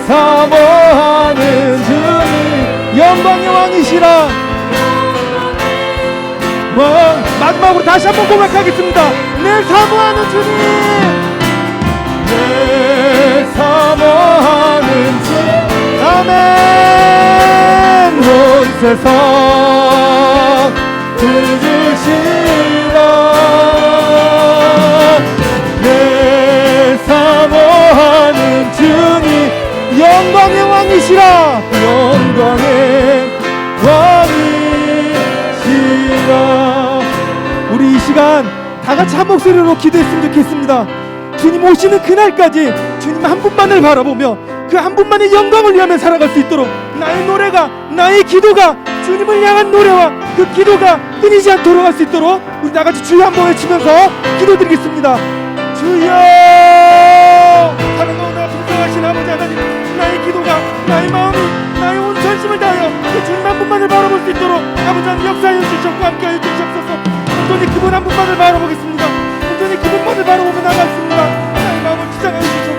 사모하는 주님 영광의 왕이시라. 마지막으로 다시 한번 고백하겠습니다. 내 사모하는 주님, 내 사모하는 주님. 아멘. 온 세상 들으시라. 내 사모하는 주님 영광의 왕이시라. 영광의 왕이시라. 우리 이 시간 다 같이 한 목소리로 기도했으면 좋겠습니다. 주님 오시는 그날까지 주님 한 분만을 바라보며 그 한 분만의 영광을 위하며 살아갈 수 있도록 나의 노래가, 나의 기도가 주님을 향한 노래와 그 기도가 끊이지 않도록 할 수 있도록 우리 다 같이 주여 한번 외치면서 기도드리겠습니다. 주여, 사랑하고 풍성하신 아버지 하나님, 나의 기도가, 나의 마음이, 나의 온 전심을 다하여 그 주님 한 분만을 바라볼 수 있도록 아버지 하나님 역사하여 주시옵고 함께하여 주시옵소서. 온전히 그분 한 분만을 바라보겠습니다. 온전히 그분만을 바라보며 나가겠습니다. 나의 마음을 주장하여 주시옵고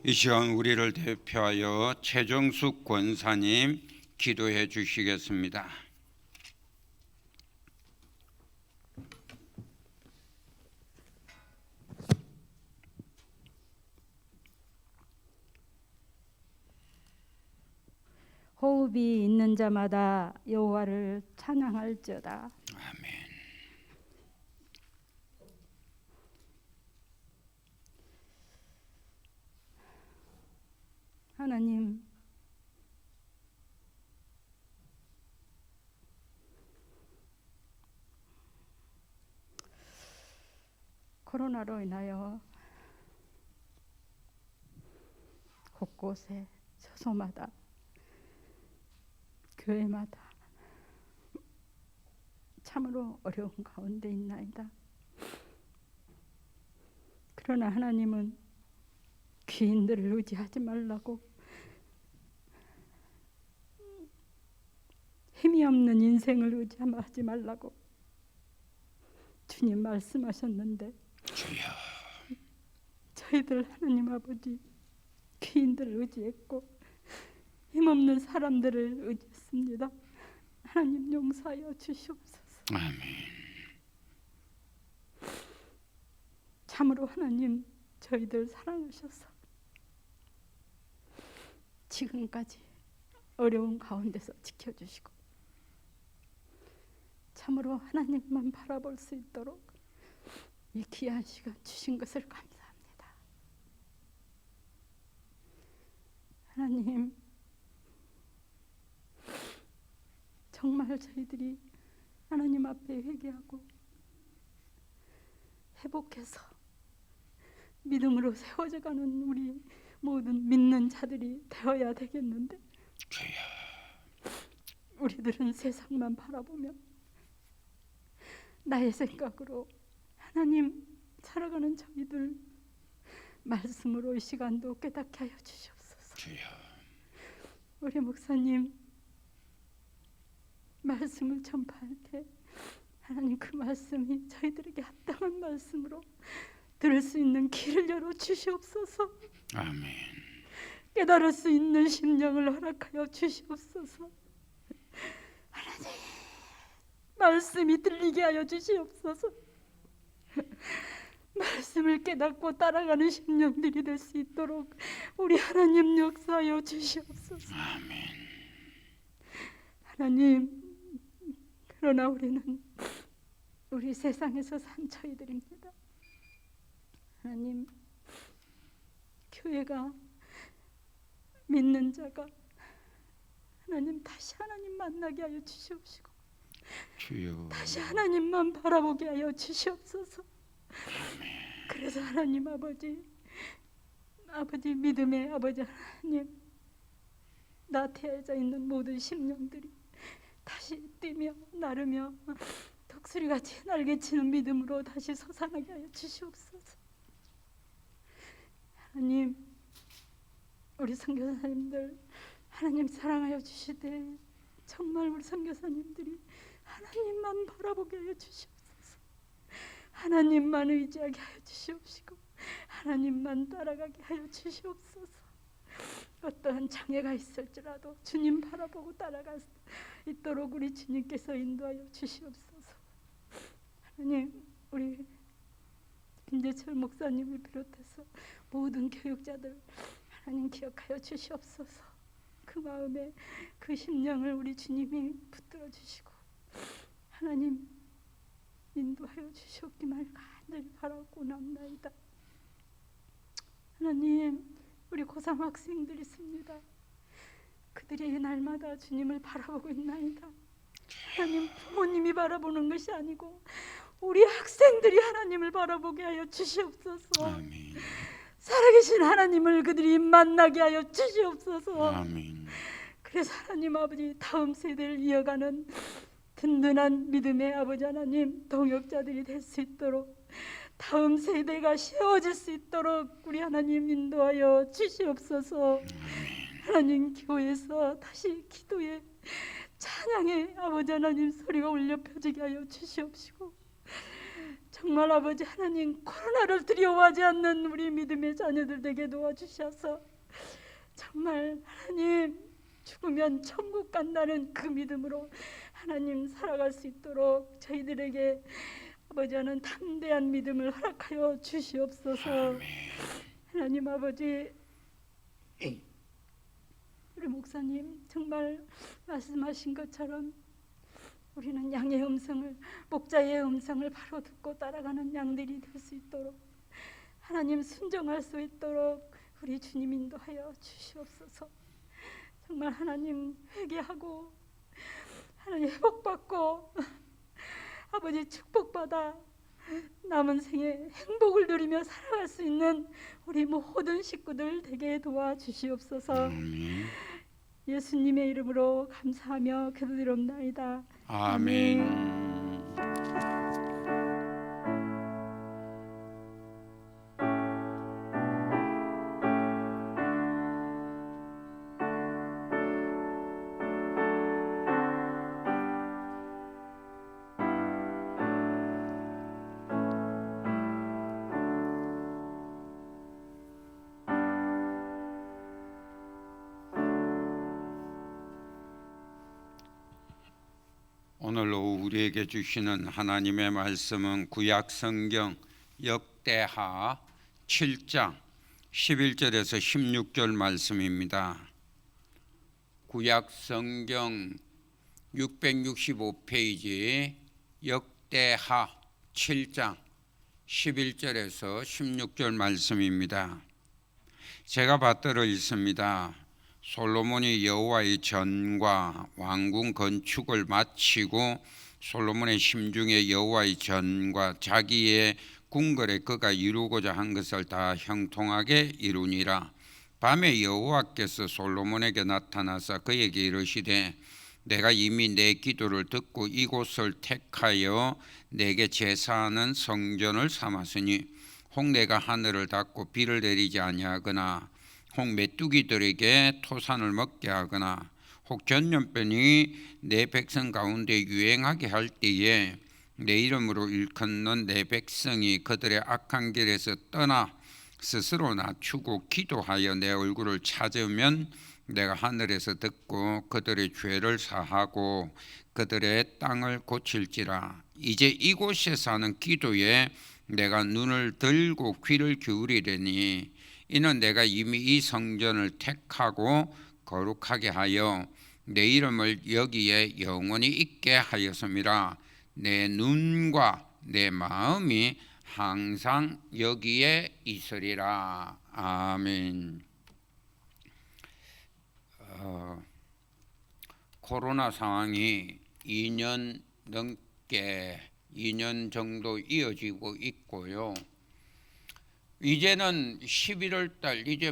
이 시간 우리를 대표하여 최정숙 권사님 기도해 주시겠습니다. 호흡이 있는 자마다 여호와를 찬양할지어다. 아멘. 하나님, 코로나로 인하여 곳곳에 처소마다 교회마다 참으로 어려운 가운데 있나이다. 그러나 하나님은 귀인들을 의지하지 말라고, 힘이 없는 인생을 의지하지 말라고 주님 말씀하셨는데, 저희들 하나님 아버지 귀인들을 의지했고 힘없는 사람들을 의지했습니다. 하나님 용서하여 주시옵소서. 아멘. 참으로 하나님 저희들 사랑하셔서 지금까지 어려운 가운데서 지켜주시고 참으로 하나님만 바라볼 수 있도록 이 귀한 시간 주신 것을 감사합니다. 하나님, 정말 저희들이 하나님 앞에 회개하고 회복해서 믿음으로 세워져가는 우리 모든 믿는 자들이 되어야 되겠는데, 우리들은 세상만 바라보며 나의 생각으로 하나님 살아가는 저희들 말씀으로 이 시간도 깨닫게 하여 주시옵소서. 우리 목사님 말씀을 전파할 때 하나님 그 말씀이 저희들에게 합당한 말씀으로 들을 수 있는 길을 열어 주시옵소서. 아멘. 깨달을 수 있는 심령을 허락하여 주시옵소서. 하나님 말씀이 들리게 하여 주시옵소서. 말씀을 깨닫고 따라가는 심령들이 될 수 있도록 우리 하나님 역사하여 주시옵소서. 아멘. 하나님, 그러나 우리는 우리 세상에서 산 저희들입니다. 하나님, 교회가 믿는 자가 하나님 다시 하나님 만나게 하여 주시옵시고 주여. 다시 하나님만 바라보게 하여 주시옵소서. 그래서 하나님 아버지 믿음의 아버지 하나님, 나태해져 있는 모든 심령들이 다시 뛰며 나르며 독수리같이 날개치는 믿음으로 다시 솟아나게 하여 주시옵소서. 하나님, 우리 선교사님들 하나님 사랑하여 주시되 정말 우리 선교사님들이 하나님만 바라보게 하여 주시옵소서. 하나님만 의지하게 하여 주시옵시고 하나님만 따라가게 하여 주시옵소서. 어떠한 장애가 있을지라도 주님 바라보고 따라갈 수 있도록 우리 주님께서 인도하여 주시옵소서. 하나님, 우리 김재철 목사님을 비롯해서 모든 교육자들 하나님 기억하여 주시옵소서. 그 마음에 그 심령을 우리 주님이 붙들어 주시고 하나님 인도하여 주시옵기를 간절히 바라고 남나이다. 하나님, 우리 고3 학생들이 있습니다. 그들이 날마다 주님을 바라보고 있나이다. 하나님, 부모님이 바라보는 것이 아니고 우리 학생들이 하나님을 바라보게 하여 주시옵소서. 아멘. 살아계신 하나님을 그들이 만나게 하여 주시옵소서. 아멘. 그래서 하나님 아버지, 다음 세대를 이어가는 든든한 믿음의 아버지 하나님, 동역자들이 될 수 있도록, 다음 세대가 세워질 수 있도록 우리 하나님 인도하여 주시옵소서. 하나님, 교회에서 다시 기도의 찬양의 아버지 하나님 소리가 울려 펴지게 하여 주시옵시고, 정말 아버지 하나님, 코로나를 두려워하지 않는 우리 믿음의 자녀들 되게 도와주셔서 정말 하나님, 죽으면 천국 간다는 그 믿음으로 하나님 살아갈 수 있도록 저희들에게 아버지 하나님 담대한 믿음을 허락하여 주시옵소서. 하나님 아버지, 우리 목사님 정말 말씀하신 것처럼 우리는 양의 음성을, 목자의 음성을 바로 듣고 따라가는 양들이 될 수 있도록, 하나님 순종할 수 있도록 우리 주님 인도하여 주시옵소서. 정말 하나님 회개하고 하나님 회복받고 아버지 축복받아 남은 생에 행복을 누리며 살아갈 수 있는 우리 모든 식구들 되게 도와주시옵소서. 예수님의 이름으로 감사하며 기도드립나이다. 아멘. 오늘 오후 우리에게 주시는 하나님의 말씀은 구약 성경 역대하 7장 11절에서 16절 말씀입니다. 구약 성경 665페이지 역대하 7장 11절에서 16절 말씀입니다. 제가 받들어 있습니다. 솔로몬이 여호와의 전과 왕궁 건축을 마치고 솔로몬의 심중에 여호와의 전과 자기의 궁궐에 그가 이루고자 한 것을 다 형통하게 이루니라. 밤에 여호와께서 솔로몬에게 나타나사 그에게 이르시되 내가 이미 내 기도를 듣고 이곳을 택하여 내게 제사하는 성전을 삼았으니 혹 내가 하늘을 닫고 비를 내리지 아니하거나 혹 메뚜기들에게 토산을 먹게 하거나 혹 전염병이 내 백성 가운데 유행하게 할 때에 내 이름으로 일컫는 내 백성이 그들의 악한 길에서 떠나 스스로 낮추고 기도하여 내 얼굴을 찾으면 내가 하늘에서 듣고 그들의 죄를 사하고 그들의 땅을 고칠지라. 이제 이곳에서 하는 기도에 내가 눈을 들고 귀를 기울이려니 이는 내가 이미 이 성전을 택하고 거룩하게 하여 내 이름을 여기에 영원히 있게 하였음이라. 내 눈과 내 마음이 항상 여기에 있으리라. 아멘. 코로나 상황이 2년 정도 이어지고 있고요. 이제는 11월 달 이제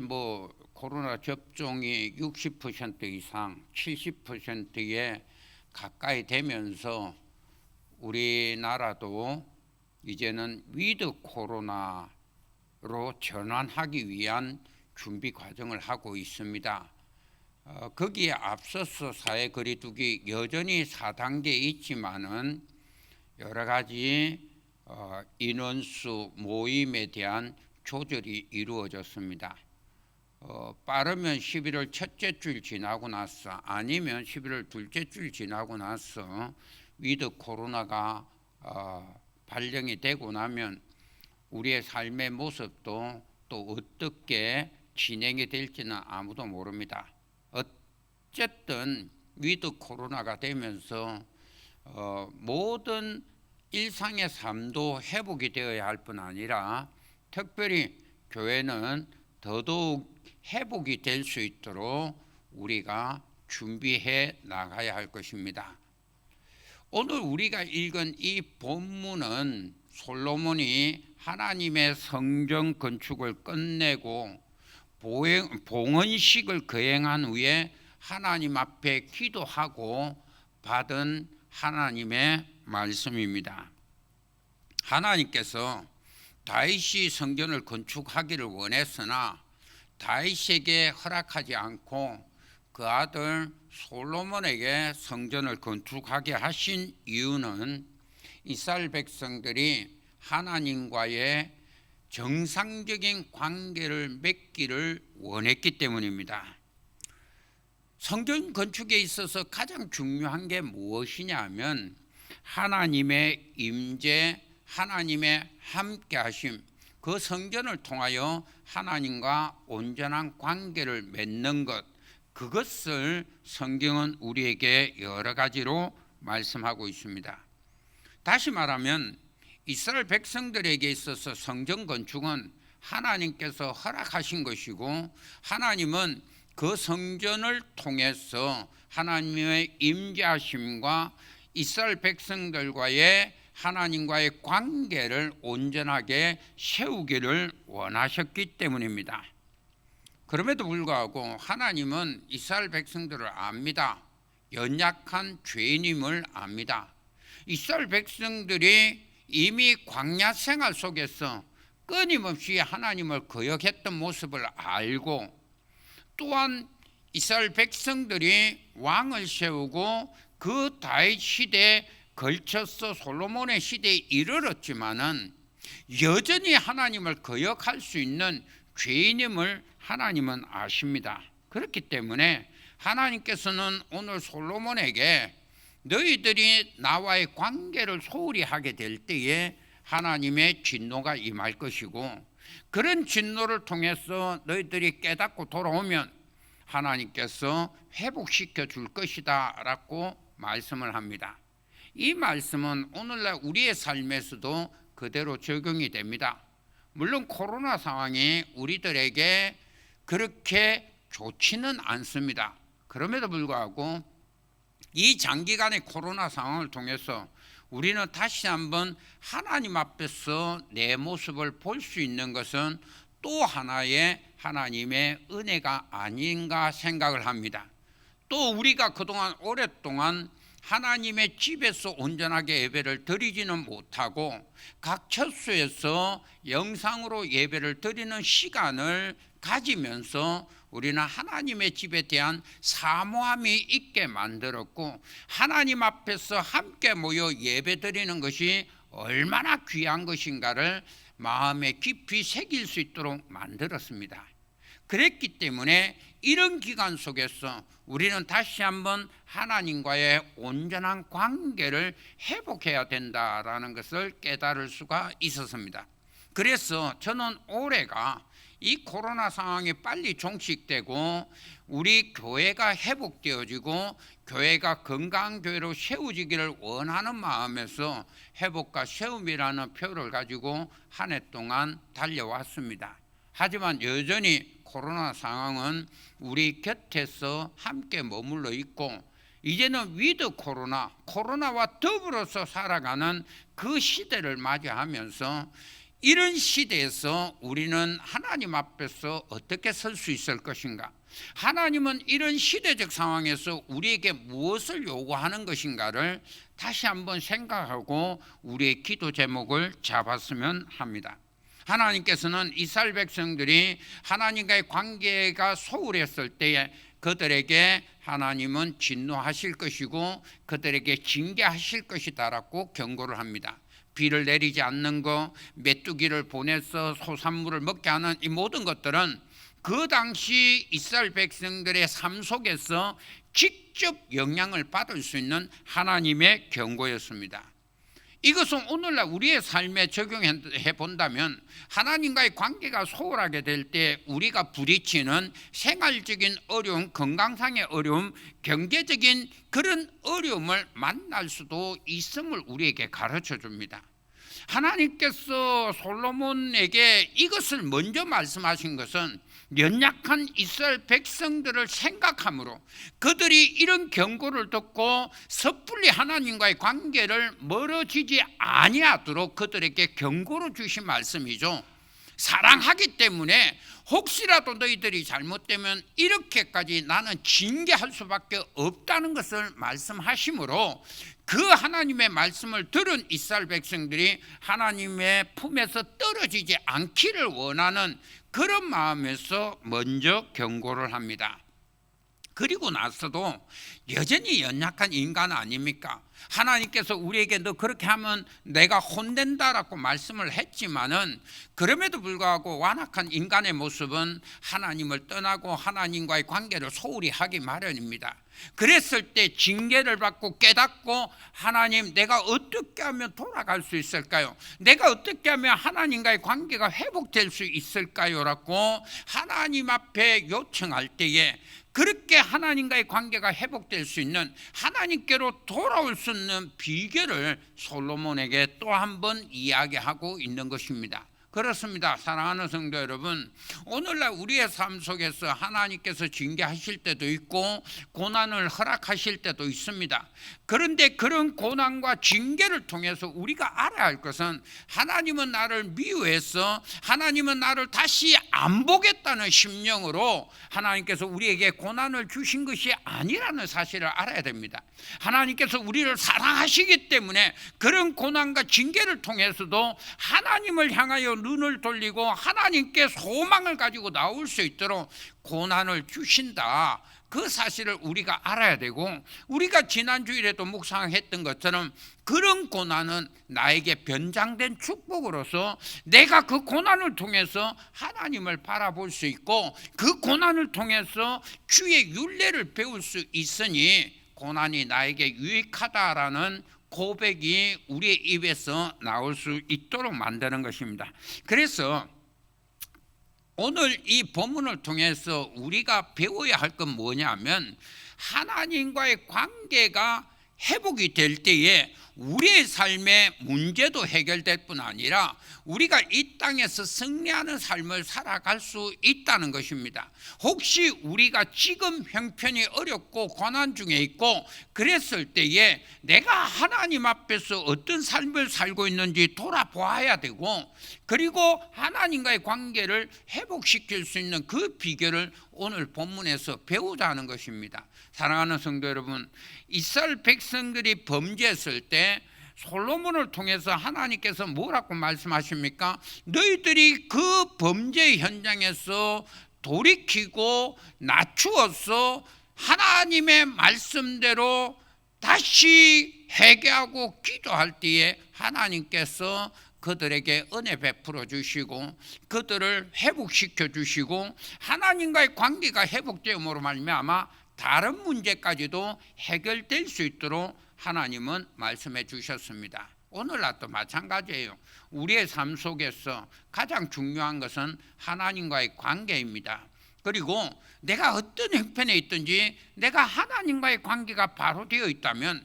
코로나 접종이 60% 이상 70%의 가까이 되면서 우리나라도 이제는 위드 코로나로 전환하기 위한 준비 과정을 하고 있습니다. 거기에 앞서서 사회 거리두기 여전히 4단계에 있지만은 여러 가지 인원수 모임에 대한 조절이 이루어졌습니다. 빠르면 11월 첫째 주 지나고 나서 아니면 11월 둘째 주 지나고 나서 위드 코로나가 발령이 되고 나면 우리의 삶의 모습도 또 어떻게 진행이 될지는 아무도 모릅니다. 어쨌든 위드 코로나가 되면서 모든 일상의 삶도 회복이 되어야 할 뿐 아니라 특별히 교회는 더더욱 회복이 될 수 있도록 우리가 준비해 나가야 할 것입니다. 오늘 우리가 읽은 이 본문은 솔로몬이 하나님의 성전 건축을 끝내고 봉헌식을 거행한 후에 하나님 앞에 기도하고 받은 하나님의 말씀입니다. 하나님께서 다윗이 성전을 건축하기를 원했으나 다윗에게 허락하지 않고 그 아들 솔로몬에게 성전을 건축하게 하신 이유는 이스라엘 백성들이 하나님과의 정상적인 관계를 맺기를 원했기 때문입니다. 성전 건축에 있어서 가장 중요한 게 무엇이냐면 하나님의 임재, 하나님의 함께하심, 그 성전을 통하여 하나님과 온전한 관계를 맺는 것, 그것을 성경은 우리에게 여러 가지로 말씀하고 있습니다. 다시 말하면 이스라엘 백성들에게 있어서 성전 건축은 하나님께서 허락하신 것이고 하나님은 그 성전을 통해서 하나님의 임재하심과 이스라엘 백성들과의 하나님과의 관계를 온전하게 세우기를 원하셨기 때문입니다. 그럼에도 불구하고 하나님은 이스라엘 백성들을 압니다. 연약한 죄인임을 압니다. 이스라엘 백성들이 이미 광야 생활 속에서 끊임없이 하나님을 거역했던 모습을 알고 또한 이스라엘 백성들이 왕을 세우고 그 다윗 시대에 걸쳐서 솔로몬의 시대에 이르렀지만은 여전히 하나님을 거역할 수 있는 죄인임을 하나님은 아십니다. 그렇기 때문에 하나님께서는 오늘 솔로몬에게 너희들이 나와의 관계를 소홀히 하게 될 때에 하나님의 진노가 임할 것이고 그런 진노를 통해서 너희들이 깨닫고 돌아오면 하나님께서 회복시켜 줄 것이다 라고 말씀을 합니다. 이 말씀은 오늘날 우리의 삶에서도 그대로 적용이 됩니다. 물론 코로나 상황이 우리들에게 그렇게 좋지는 않습니다. 그럼에도 불구하고 이 장기간의 코로나 상황을 통해서 우리는 다시 한번 하나님 앞에서 내 모습을 볼 수 있는 것은 또 하나의 하나님의 은혜가 아닌가 생각을 합니다. 또 우리가 그동안 오랫동안 하나님의 집에서 온전하게 예배를 드리지는 못하고 각 처소에서 영상으로 예배를 드리는 시간을 가지면서 우리는 하나님의 집에 대한 사모함이 있게 만들었고 하나님 앞에서 함께 모여 예배 드리는 것이 얼마나 귀한 것인가를 마음에 깊이 새길 수 있도록 만들었습니다. 그랬기 때문에 이런 기간 속에서 우리는 다시 한번 하나님과의 온전한 관계를 회복해야 된다라는 것을 깨달을 수가 있었습니다. 그래서 저는 올해가 이 코로나 상황이 빨리 종식되고 우리 교회가 회복되어지고 교회가 건강한 교회로 세워지기를 원하는 마음에서 회복과 세움이라는 표를 가지고 한 해 동안 달려왔습니다. 하지만 여전히 코로나 상황은 우리 곁에서 함께 머물러 있고 이제는 위드 코로나와 더불어서 살아가는 그 시대를 맞이하면서 이런 시대에서 우리는 하나님 앞에서 어떻게 설 수 있을 것인가? 하나님은 이런 시대적 상황에서 우리에게 무엇을 요구하는 것인가를 다시 한번 생각하고 우리의 기도 제목을 잡았으면 합니다. 하나님께서는 이스라엘 백성들이 하나님과의 관계가 소홀했을 때에 그들에게 하나님은 진노하실 것이고 그들에게 징계하실 것이다라고 경고를 합니다. 비를 내리지 않는 것, 메뚜기를 보내서 소산물을 먹게 하는 이 모든 것들은 그 당시 이스라엘 백성들의 삶 속에서 직접 영향을 받을 수 있는 하나님의 경고였습니다. 이것은 오늘날 우리의 삶에 적용해 본다면 하나님과의 관계가 소홀하게 될 때 우리가 부딪히는 생활적인 어려움, 건강상의 어려움, 경제적인 그런 어려움을 만날 수도 있음을 우리에게 가르쳐 줍니다. 하나님께서 솔로몬에게 이것을 먼저 말씀하신 것은 연약한 이스라엘 백성들을 생각함으로 그들이 이런 경고를 듣고 섣불리 하나님과의 관계를 멀어지지 아니하도록 그들에게 경고를 주신 말씀이죠. 사랑하기 때문에 혹시라도 너희들이 잘못되면 이렇게까지 나는 징계할 수밖에 없다는 것을 말씀하시므로 그 하나님의 말씀을 들은 이스라엘 백성들이 하나님의 품에서 떨어지지 않기를 원하는 그런 마음에서 먼저 경고를 합니다. 그리고 나서도 여전히 연약한 인간 아닙니까? 하나님께서 우리에게 너 그렇게 하면 내가 혼낸다라고 말씀을 했지만은 그럼에도 불구하고 완악한 인간의 모습은 하나님을 떠나고 하나님과의 관계를 소홀히 하기 마련입니다. 그랬을 때 징계를 받고 깨닫고 하나님 내가 어떻게 하면 돌아갈 수 있을까요? 내가 어떻게 하면 하나님과의 관계가 회복될 수 있을까요? 라고 하나님 앞에 요청할 때에 그렇게 하나님과의 관계가 회복될 수 있는 하나님께로 돌아올 수 있는 비결을 솔로몬에게 또 한 번 이야기하고 있는 것입니다. 그렇습니다. 사랑하는 성도 여러분, 오늘날 우리의 삶 속에서 하나님께서 징계하실 때도 있고 고난을 허락하실 때도 있습니다. 그런데 그런 고난과 징계를 통해서 우리가 알아야 할 것은 하나님은 나를 미워해서 하나님은 나를 다시 안 보겠다는 심령으로 하나님께서 우리에게 고난을 주신 것이 아니라는 사실을 알아야 됩니다. 하나님께서 우리를 사랑하시기 때문에 그런 고난과 징계를 통해서도 하나님을 향하여 눈을 돌리고 하나님께 소망을 가지고 나올 수 있도록 고난을 주신다. 그 사실을 우리가 알아야 되고 우리가 지난 주일에도 묵상했던 것처럼 그런 고난은 나에게 변장된 축복으로서 내가 그 고난을 통해서 하나님을 바라볼 수 있고 그 고난을 통해서 주의 율례를 배울 수 있으니 고난이 나에게 유익하다라는 고백이 우리의 입에서 나올 수 있도록 만드는 것입니다. 그래서 오늘 이 본문을 통해서 우리가 배워야 할 건 뭐냐면 하나님과의 관계가 회복이 될 때에 우리의 삶의 문제도 해결될 뿐 아니라 우리가 이 땅에서 승리하는 삶을 살아갈 수 있다는 것입니다. 혹시 우리가 지금 형편이 어렵고 고난 중에 있고 그랬을 때에 내가 하나님 앞에서 어떤 삶을 살고 있는지 돌아보아야 되고 그리고 하나님과의 관계를 회복시킬 수 있는 그 비결을 오늘 본문에서 배우자는 것입니다. 사랑하는 성도 여러분, 이스라엘 백성들이 범죄했을 때 솔로몬을 통해서 하나님께서 뭐라고 말씀하십니까? 너희들이 그 범죄 현장에서 돌이키고 낮추어서 하나님의 말씀대로 다시 회개하고 기도할 때에 하나님께서 그들에게 은혜 베풀어 주시고 그들을 회복시켜 주시고 하나님과의 관계가 회복됨으로 말미암아 다른 문제까지도 해결될 수 있도록 하나님은 말씀해 주셨습니다. 오늘날도 마찬가지예요. 우리의 삶 속에서 가장 중요한 것은 하나님과의 관계입니다. 그리고 내가 어떤 형편에 있든지 내가 하나님과의 관계가 바로 되어 있다면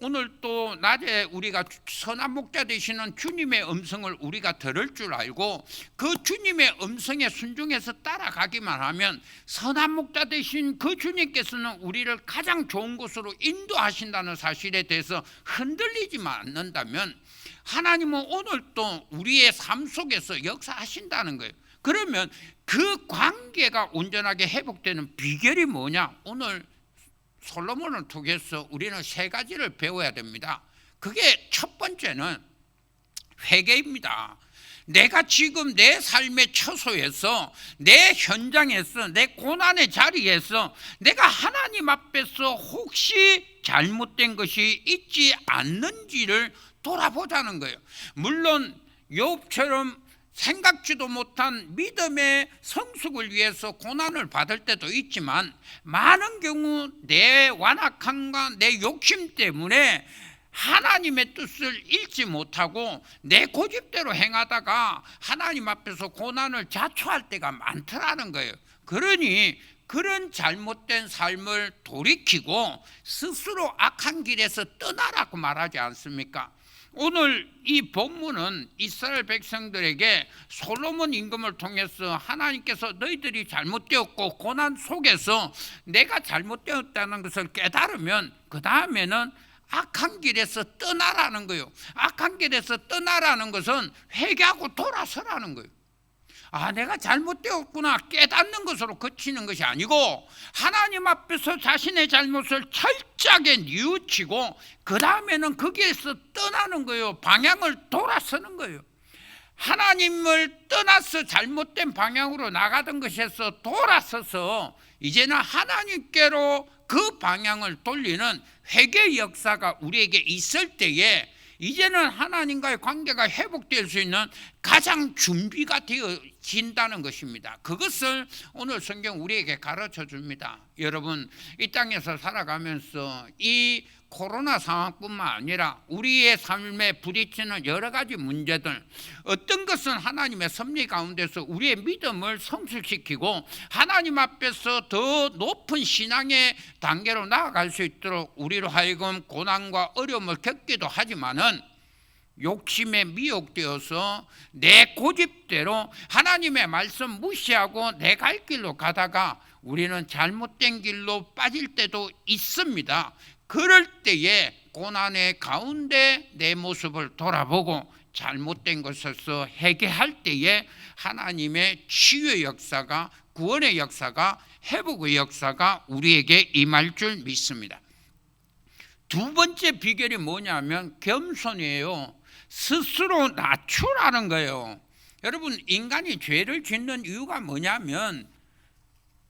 오늘 또 낮에 우리가 선한 목자 되시는 주님의 음성을 우리가 들을 줄 알고 그 주님의 음성에 순종해서 따라가기만 하면 선한 목자 되신 그 주님께서는 우리를 가장 좋은 곳으로 인도하신다는 사실에 대해서 흔들리지만 않는다면 하나님은 오늘 또 우리의 삶 속에서 역사하신다는 거예요. 그러면 그 관계가 온전하게 회복되는 비결이 뭐냐? 오늘 솔로몬을 통해서 우리는 3가지를 배워야 됩니다. 그게 첫 번째는 회개입니다. 내가 지금 내 삶의 처소에서, 내 현장에서, 내 고난의 자리에서 내가 하나님 앞에서 혹시 잘못된 것이 있지 않는지를 돌아보자는 거예요. 물론 욥처럼 생각지도 못한 믿음의 성숙을 위해서 고난을 받을 때도 있지만 많은 경우 내 완악함과 내 욕심 때문에 하나님의 뜻을 읽지 못하고 내 고집대로 행하다가 하나님 앞에서 고난을 자초할 때가 많더라는 거예요. 그러니 그런 잘못된 삶을 돌이키고 스스로 악한 길에서 떠나라고 말하지 않습니까? 오늘 이 본문은 이스라엘 백성들에게 솔로몬 임금을 통해서 하나님께서 너희들이 잘못되었고 고난 속에서 내가 잘못되었다는 것을 깨달으면 그 다음에는 악한 길에서 떠나라는 거예요. 악한 길에서 떠나라는 것은 회개하고 돌아서라는 거예요. 아, 내가 잘못되었구나 깨닫는 것으로 그치는 것이 아니고 하나님 앞에서 자신의 잘못을 철저하게 뉘우치고 그 다음에는 거기에서 떠나는 거예요. 방향을 돌아서는 거예요. 하나님을 떠나서 잘못된 방향으로 나가던 것에서 돌아서서 이제는 하나님께로 그 방향을 돌리는 회개의 역사가 우리에게 있을 때에 이제는 하나님과의 관계가 회복될 수 있는 가장 준비가 되어진다는 것입니다. 그것을 오늘 성경 우리에게 가르쳐 줍니다. 여러분, 이 땅에서 살아가면서 이 코로나 상황뿐만 아니라 우리의 삶에 부딪히는 여러 가지 문제들, 어떤 것은 하나님의 섭리 가운데서 우리의 믿음을 성숙시키고 하나님 앞에서 더 높은 신앙의 단계로 나아갈 수 있도록 우리로 하여금 고난과 어려움을 겪기도 하지만은 욕심에 미혹되어서 내 고집대로 하나님의 말씀 무시하고 내 갈 길로 가다가 우리는 잘못된 길로 빠질 때도 있습니다. 그럴 때에 고난의 가운데 내 모습을 돌아보고 잘못된 것에서 회개할 때에 하나님의 치유의 역사가, 구원의 역사가, 회복의 역사가 우리에게 임할 줄 믿습니다. 두 번째 비결이 뭐냐면 겸손이에요. 스스로 낮추라는 거예요. 여러분, 인간이 죄를 짓는 이유가 뭐냐면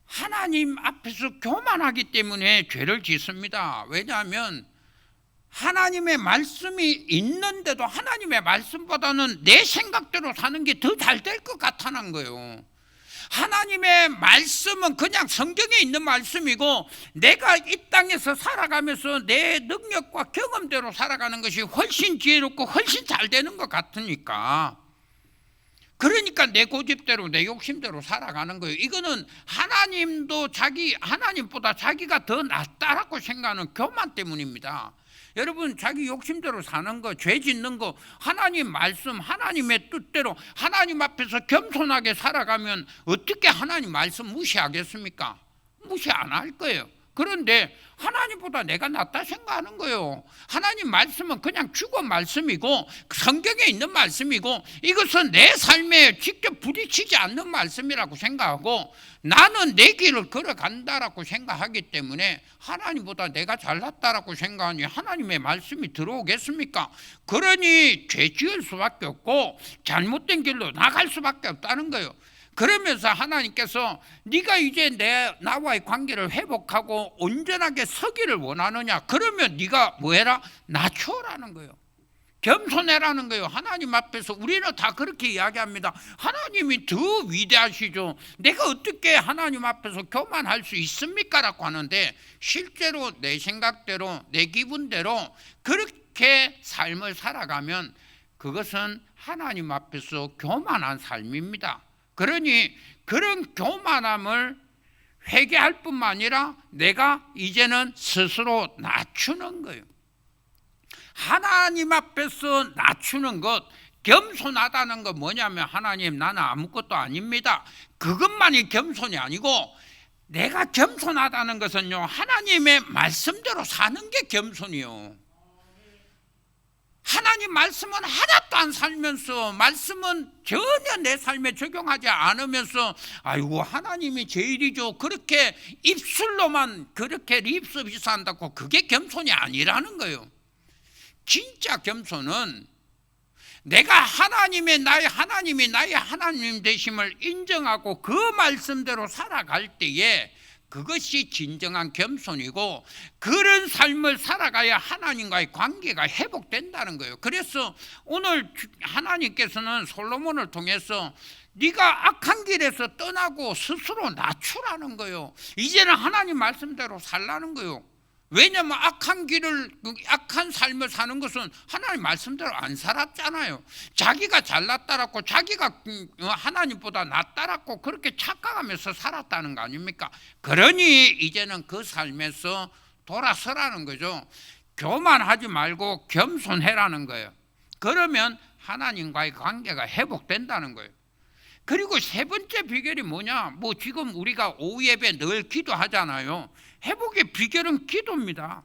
하나님 앞에서 교만하기 때문에 죄를 짓습니다. 왜냐하면 하나님의 말씀이 있는데도 하나님의 말씀보다는 내 생각대로 사는 게 더 잘 될 것 같다는 거예요. 하나님의 말씀은 그냥 성경에 있는 말씀이고 내가 이 땅에서 살아가면서 내 능력과 경험대로 살아가는 것이 훨씬 지혜롭고 훨씬 잘 되는 것 같으니까, 그러니까 내 고집대로 내 욕심대로 살아가는 거예요. 이거는 하나님도 하나님보다 자기가 더 낫다라고 생각하는 교만 때문입니다. 여러분, 자기 욕심대로 사는 거, 죄 짓는 거, 하나님 말씀, 하나님의 뜻대로 하나님 앞에서 겸손하게 살아가면 어떻게 하나님 말씀 무시하겠습니까? 무시 안 할 거예요. 그런데 하나님보다 내가 낫다 생각하는 거예요. 하나님 말씀은 그냥 주거 말씀이고 성경에 있는 말씀이고 이것은 내 삶에 직접 부딪히지 않는 말씀이라고 생각하고 나는 내 길을 걸어간다라고 생각하기 때문에 하나님보다 내가 잘났다라고 생각하니 하나님의 말씀이 들어오겠습니까? 그러니 죄 지을 수밖에 없고 잘못된 길로 나갈 수밖에 없다는 거예요. 그러면서 하나님께서 네가 이제 나와의 관계를 회복하고 온전하게 서기를 원하느냐? 그러면 네가 뭐해라? 낮춰라는 거예요. 겸손해라는 거예요. 하나님 앞에서 우리는 다 그렇게 이야기합니다. 하나님이 더 위대하시죠. 내가 어떻게 하나님 앞에서 교만할 수 있습니까? 라고 하는데 실제로 내 생각대로 내 기분대로 그렇게 삶을 살아가면 그것은 하나님 앞에서 교만한 삶입니다. 그러니 그런 교만함을 회개할 뿐만 아니라 내가 이제는 스스로 낮추는 거예요. 하나님 앞에서 낮추는 것, 겸손하다는 거 뭐냐면 하나님 나는 아무것도 아닙니다. 그것만이 겸손이 아니고 내가 겸손하다는 것은요 하나님의 말씀대로 사는 게 겸손이요. 하나님 말씀은 하나도 안 살면서 말씀은 전혀 내 삶에 적용하지 않으면서 아이고 하나님이 제일이죠 그렇게 입술로만 그렇게 립서비스 한다고 그게 겸손이 아니라는 거예요. 진짜 겸손은 내가 하나님이 나의 하나님 되심을 인정하고 그 말씀대로 살아갈 때에 그것이 진정한 겸손이고 그런 삶을 살아가야 하나님과의 관계가 회복된다는 거예요. 그래서 오늘 하나님께서는 솔로몬을 통해서 네가 악한 길에서 떠나고 스스로 낮추라는 거예요. 이제는 하나님 말씀대로 살라는 거예요. 왜냐하면 악한 삶을 사는 것은 하나님 말씀대로 안 살았잖아요. 자기가 잘났다라고 자기가 하나님보다 낫다라고 그렇게 착각하면서 살았다는 거 아닙니까? 그러니 이제는 그 삶에서 돌아서라는 거죠. 교만하지 말고 겸손해라는 거예요. 그러면 하나님과의 관계가 회복된다는 거예요. 그리고 세 번째 비결이 뭐냐? 지금 우리가 오후 예배 늘 기도하잖아요. 회복의 비결은 기도입니다.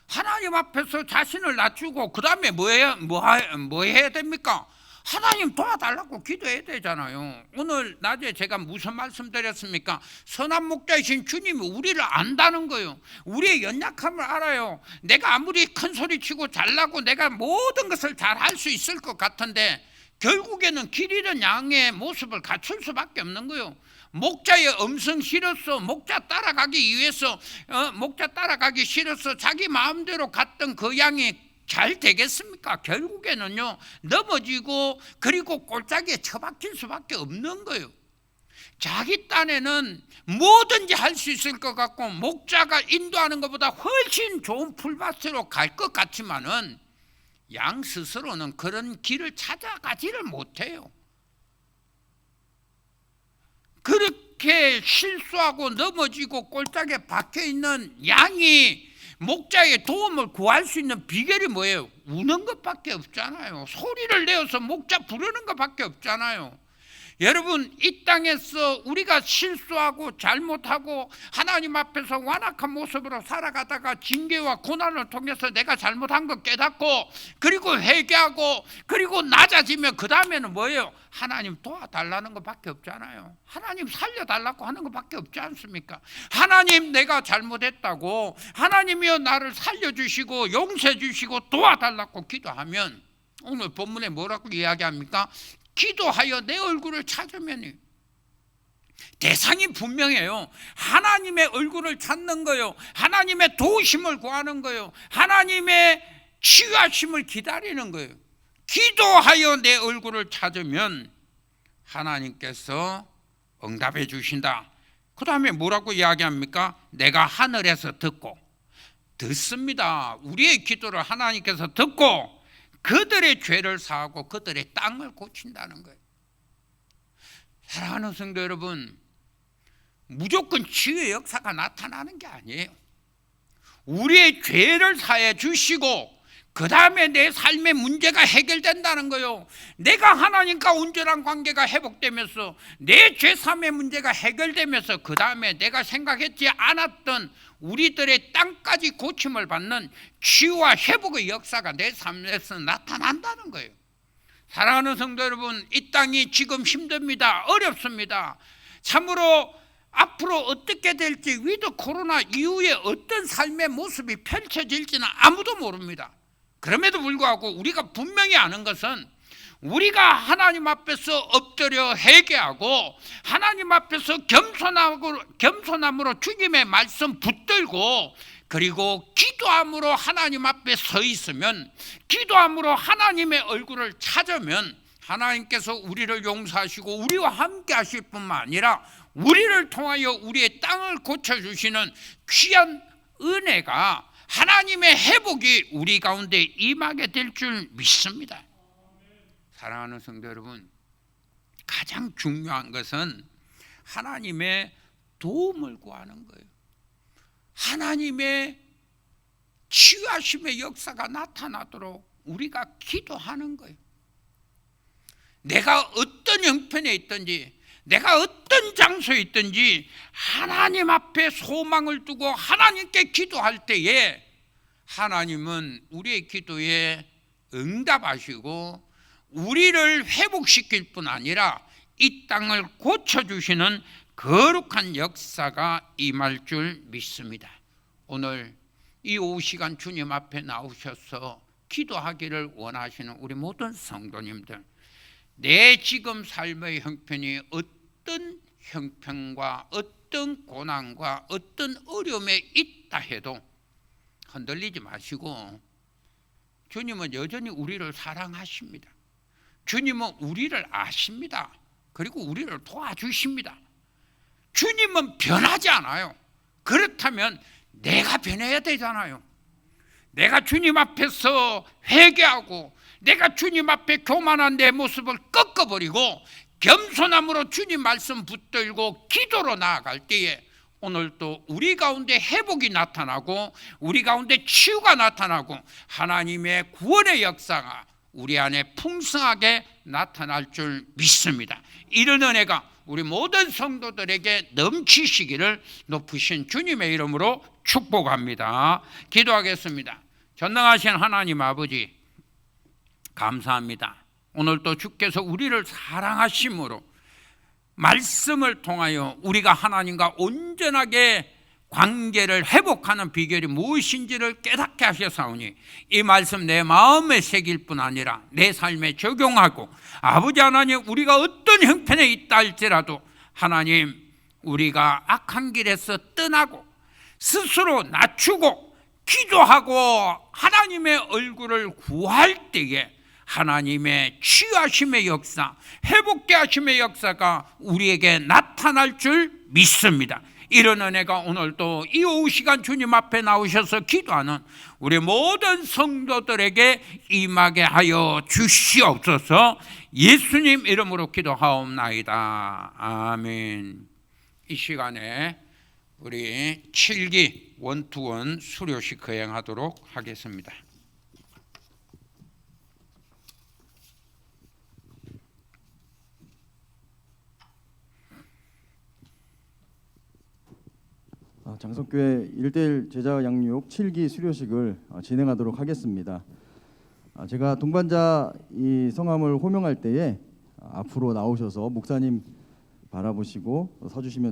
하나님 앞에서 자신을 낮추고 그 다음에 뭐 해야 됩니까? 하나님 도와달라고 기도해야 되잖아요. 오늘 낮에 제가 무슨 말씀 드렸습니까? 선한 목자이신 주님이 우리를 안다는 거예요. 우리의 연약함을 알아요. 내가 아무리 큰 소리 치고 잘나고 내가 모든 것을 잘 할 수 있을 것 같은데 결국에는 길 잃은 양의 모습을 갖출 수밖에 없는 거예요. 목자의 음성 싫었어. 목자 따라가기 싫어서 자기 마음대로 갔던 그 양이 잘 되겠습니까? 결국에는요 넘어지고 그리고 골짜기에 처박힐 수밖에 없는 거예요. 자기 딴에는 뭐든지 할 수 있을 것 같고 목자가 인도하는 것보다 훨씬 좋은 풀밭으로 갈 것 같지만은 양 스스로는 그런 길을 찾아가지를 못해요. 그렇게 실수하고 넘어지고 골짜기에 박혀있는 양이 목자의 도움을 구할 수 있는 비결이 뭐예요? 우는 것밖에 없잖아요. 소리를 내어서 목자 부르는 것밖에 없잖아요. 여러분 이 땅에서 우리가 실수하고 잘못하고 하나님 앞에서 완악한 모습으로 살아가다가 징계와 고난을 통해서 내가 잘못한 걸 깨닫고 그리고 회개하고 그리고 낮아지면 그 다음에는 뭐예요? 하나님 도와달라는 것밖에 없잖아요. 하나님 살려달라고 하는 것밖에 없지 않습니까? 하나님 내가 잘못했다고 하나님이여 나를 살려주시고 용서해 주시고 도와달라고 기도하면 오늘 본문에 뭐라고 이야기합니까? 기도하여 내 얼굴을 찾으면 대상이 분명해요. 하나님의 얼굴을 찾는 거예요. 하나님의 도우심을 구하는 거예요. 하나님의 치유하심을 기다리는 거예요. 기도하여 내 얼굴을 찾으면 하나님께서 응답해 주신다. 그 다음에 뭐라고 이야기합니까? 내가 하늘에서 듣습니다. 우리의 기도를 하나님께서 듣고 그들의 죄를 사하고 그들의 땅을 고친다는 거예요. 사랑하는 성도 여러분, 무조건 치유의 역사가 나타나는 게 아니에요. 우리의 죄를 사해 주시고 그 다음에 내 삶의 문제가 해결된다는 거예요. 내가 하나님과 온전한 관계가 회복되면서 내 죄사함의 문제가 해결되면서 그 다음에 내가 생각했지 않았던 우리들의 땅까지 고침을 받는 치유와 회복의 역사가 내 삶에서 나타난다는 거예요. 사랑하는 성도 여러분, 이 땅이 지금 힘듭니다. 어렵습니다. 참으로 앞으로 어떻게 될지 위드 코로나 이후에 어떤 삶의 모습이 펼쳐질지는 아무도 모릅니다. 그럼에도 불구하고 우리가 분명히 아는 것은 우리가 하나님 앞에서 엎드려 회개하고 하나님 앞에서 겸손함으로 주님의 말씀 붙들고 그리고 기도함으로 하나님 앞에 서 있으면 기도함으로 하나님의 얼굴을 찾으면 하나님께서 우리를 용서하시고 우리와 함께 하실 뿐만 아니라 우리를 통하여 우리의 땅을 고쳐주시는 귀한 은혜가 하나님의 회복이 우리 가운데 임하게 될 줄 믿습니다. 사랑하는 성도 여러분, 가장 중요한 것은 하나님의 도움을 구하는 거예요. 하나님의 치유하심의 역사가 나타나도록 우리가 기도하는 거예요. 내가 어떤 형편에 있든지, 내가 어떤 장소에 있든지 하나님 앞에 소망을 두고 하나님께 기도할 때에 하나님은 우리의 기도에 응답하시고 우리를 회복시킬 뿐 아니라 이 땅을 고쳐주시는 거룩한 역사가 임할 줄 믿습니다. 오늘 이 오후 시간 주님 앞에 나오셔서 기도하기를 원하시는 우리 모든 성도님들, 내 지금 삶의 형편이 어떤 형편과 어떤 고난과 어떤 어려움에 있다 해도 흔들리지 마시고, 주님은 여전히 우리를 사랑하십니다. 주님은 우리를 아십니다. 그리고 우리를 도와주십니다. 주님은 변하지 않아요. 그렇다면 내가 변해야 되잖아요. 내가 주님 앞에서 회개하고 내가 주님 앞에 교만한 내 모습을 꺾어버리고 겸손함으로 주님 말씀 붙들고 기도로 나아갈 때에 오늘 또 우리 가운데 회복이 나타나고 우리 가운데 치유가 나타나고 하나님의 구원의 역사가 우리 안에 풍성하게 나타날 줄 믿습니다. 이런 은혜가 우리 모든 성도들에게 넘치시기를 높으신 주님의 이름으로 축복합니다. 기도하겠습니다. 전능하신 하나님 아버지, 감사합니다. 오늘 또 주께서 우리를 사랑하심으로 말씀을 통하여 우리가 하나님과 온전하게 관계를 회복하는 비결이 무엇인지를 깨닫게 하셨사오니 이 말씀 내 마음에 새길 뿐 아니라 내 삶에 적용하고, 아버지 하나님, 우리가 어떤 형편에 있다 할지라도 하나님, 우리가 악한 길에서 떠나고 스스로 낮추고 기도하고 하나님의 얼굴을 구할 때에 하나님의 치유하심의 역사, 회복케 하심의 역사가 우리에게 나타날 줄 믿습니다. 이런 은혜가 오늘도 이 오후 시간 주님 앞에 나오셔서 기도하는 우리 모든 성도들에게 임하게 하여 주시옵소서. 예수님 이름으로 기도하옵나이다. 아멘. 이 시간에 우리 7기 원투원 수료식 거행하도록 하겠습니다. 장성교회 1:1 제자 양육 7기 수료식을 진행하도록 하겠습니다. 제가 동반자 이 성함을 호명할 때에 앞으로 나오셔서 목사님 바라보시고 서주시면